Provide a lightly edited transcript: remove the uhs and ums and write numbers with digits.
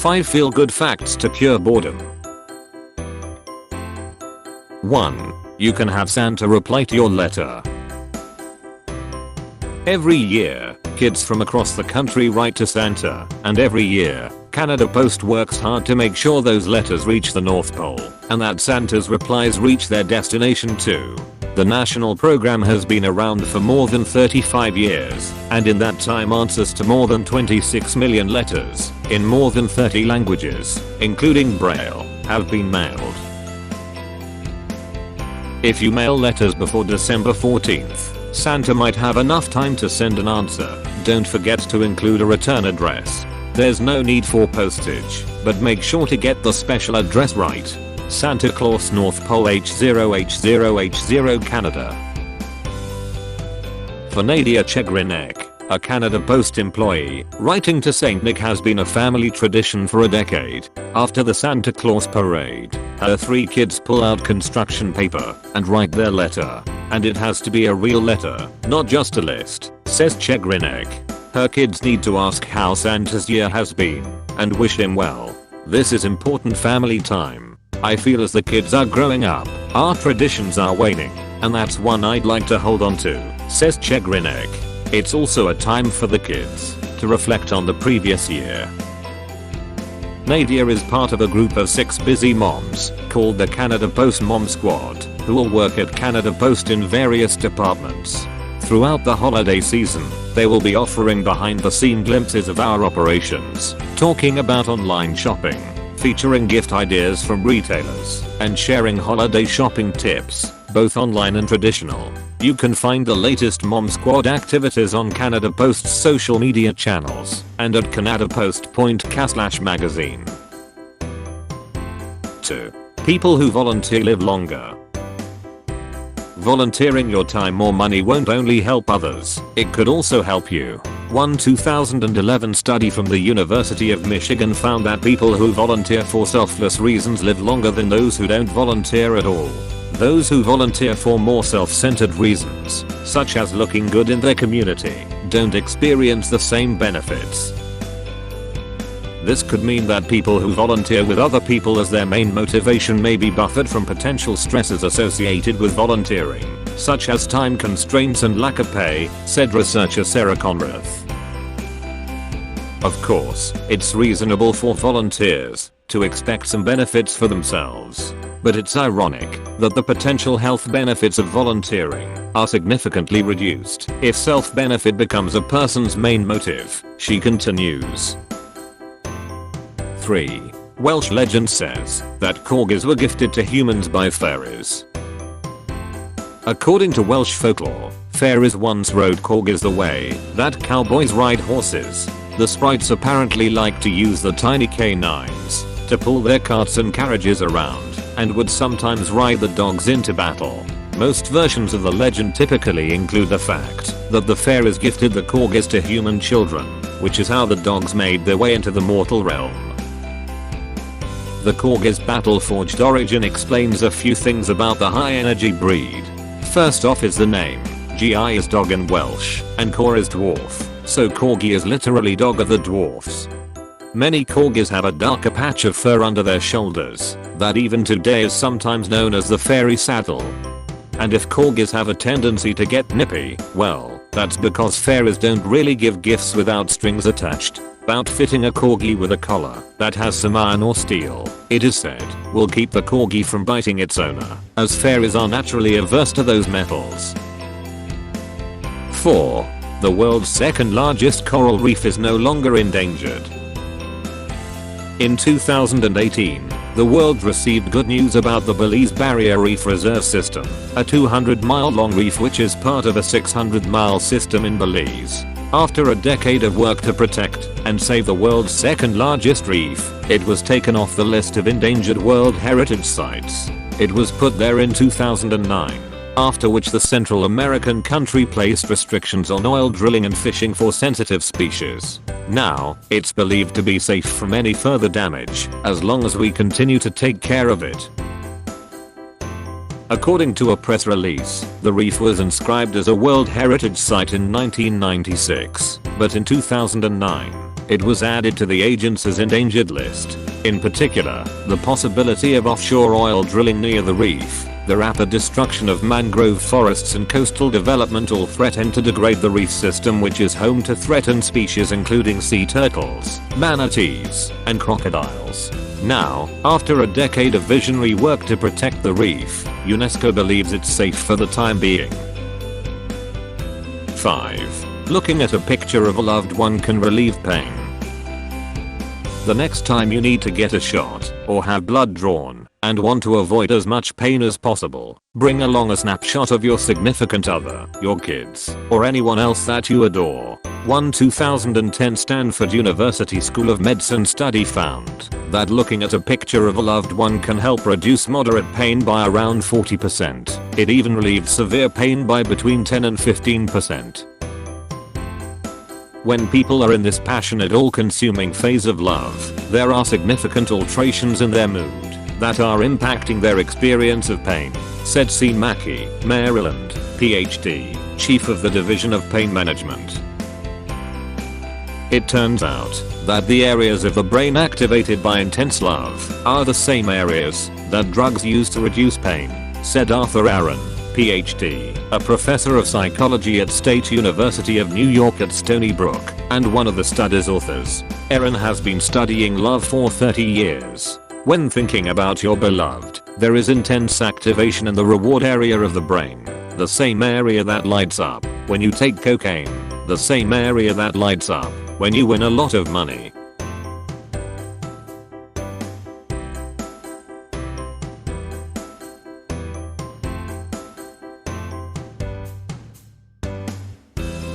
5 feel-good facts to cure boredom. 1. You can have Santa reply to your letter. Every year, kids from across the country write to Santa, and every year, Canada Post works hard to make sure those letters reach the North Pole, and that Santa's replies reach their destination too. The national program has been around for more than 35 years, and in that time answers to more than 26 million letters, in more than 30 languages, including Braille, have been mailed. If you mail letters before December 14th, Santa might have enough time to send an answer. Don't forget to include a return address. There's no need for postage, but make sure to get the special address right. Santa Claus, North Pole H0H0H0 Canada. For Nadia Chegrinek, a Canada Post employee, writing to Saint Nick has been a family tradition for a decade. After the Santa Claus parade, her 3 kids pull out construction paper and write their letter. And it has to be a real letter, not just a list, says Chegrinek. Her kids need to ask how Santa's year has been and wish him well. This is important family time. I feel as the kids are growing up, our traditions are waning, and that's one I'd like to hold on to, says Chegrinek. It's also a time for the kids to reflect on the previous year. Nadia is part of a group of 6 busy moms called the Canada Post Mom Squad, who will work at Canada Post in various departments. Throughout the holiday season, they will be offering behind-the-scene glimpses of our operations, talking about online shopping, featuring gift ideas from retailers, and sharing holiday shopping tips, both online and traditional. You can find the latest Mom Squad activities on Canada Post's social media channels and at canadapost.ca/magazine. 2. People who volunteer live longer. Volunteering your time or money won't only help others, it could also help you. One 2011 study from the University of Michigan found that people who volunteer for selfless reasons live longer than those who don't volunteer at all. Those who volunteer for more self-centered reasons, such as looking good in their community, don't experience the same benefits. This could mean that people who volunteer with other people as their main motivation may be buffered from potential stresses associated with volunteering, such as time constraints and lack of pay, said researcher Sarah Conrath. Of course, it's reasonable for volunteers to expect some benefits for themselves. But it's ironic that the potential health benefits of volunteering are significantly reduced if self-benefit becomes a person's main motive, she continues. 3. Welsh legend says that corgis were gifted to humans by fairies. According to Welsh folklore, fairies once rode corgis the way that cowboys ride horses. The sprites apparently liked to use the tiny canines to pull their carts and carriages around, and would sometimes ride the dogs into battle. Most versions of the legend typically include the fact that the fairies gifted the corgis to human children, which is how the dogs made their way into the mortal realm. The corgis' battle-forged origin explains a few things about the high-energy breed. First off is the name. Gi is dog in Welsh, and Cor is dwarf, so corgi is literally dog of the dwarfs. Many corgis have a darker patch of fur under their shoulders that even today is sometimes known as the fairy saddle. And if corgis have a tendency to get nippy, well, that's because fairies don't really give gifts without strings attached. Outfitting a corgi with a collar that has some iron or steel, it is said, will keep the corgi from biting its owner, as fairies are naturally averse to those metals. 4. The world's second largest coral reef is no longer endangered. In 2018, the world received good news about the Belize Barrier Reef Reserve System, a 200-mile-long reef which is part of a 600-mile system in Belize. After a decade of work to protect and save the world's second-largest reef, it was taken off the list of endangered World Heritage Sites. It was put there in 2009. After which the Central American country placed restrictions on oil drilling and fishing for sensitive species. Now, it's believed to be safe from any further damage, as long as we continue to take care of it. According to a press release, the reef was inscribed as a World Heritage Site in 1996, but in 2009, it was added to the agency's endangered list. In particular, the possibility of offshore oil drilling near the reef, the rapid destruction of mangrove forests and coastal development all threaten to degrade the reef system, which is home to threatened species including sea turtles, manatees, and crocodiles. Now, after a decade of visionary work to protect the reef, UNESCO believes it's safe for the time being. 5. Looking at a picture of a loved one can relieve pain. The next time you need to get a shot, or have blood drawn, and want to avoid as much pain as possible, bring along a snapshot of your significant other, your kids, or anyone else that you adore. One 2010 Stanford University School of Medicine study found that looking at a picture of a loved one can help reduce moderate pain by around 40%. It even relieved severe pain by between 10 and 15%. When people are in this passionate all-consuming phase of love, there are significant alterations in their mood that are impacting their experience of pain, said C. Mackey, Maryland, PhD, Chief of the Division of Pain Management. It turns out that the areas of the brain activated by intense love are the same areas that drugs use to reduce pain, said Arthur Aaron, PhD, a professor of psychology at State University of New York at Stony Brook, and one of the study's authors. Aaron has been studying love for 30 years. When thinking about your beloved, there is intense activation in the reward area of the brain, the same area that lights up when you take cocaine, the same area that lights up when you win a lot of money,